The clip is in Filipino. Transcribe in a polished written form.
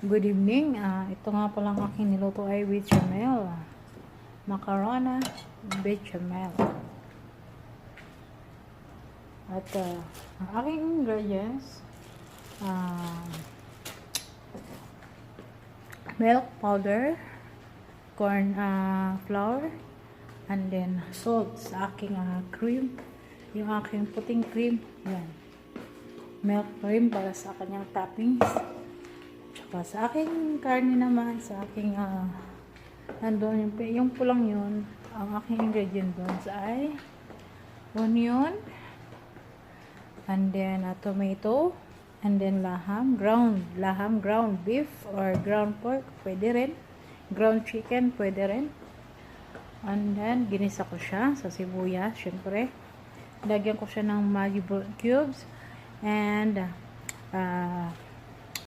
Good evening. Ito nga pala ang aking niluto ay bechamel. Macarona bechamel. At ang aking ingredients, milk powder, corn flour, and then salt sa aking cream. Yung aking puting cream. Yan. Milk cream para sa kanyang toppings. Tsaka sa aking karne naman, sa aking nandun yung pulang yun, ang aking ingredient doon ay onion, and then tomato, and then laham, ground beef or ground pork, pwede rin, ground chicken, pwede rin. And then ginisa ko siya sa sibuyas, syempre lagyan ko siya ng Maggi cubes, and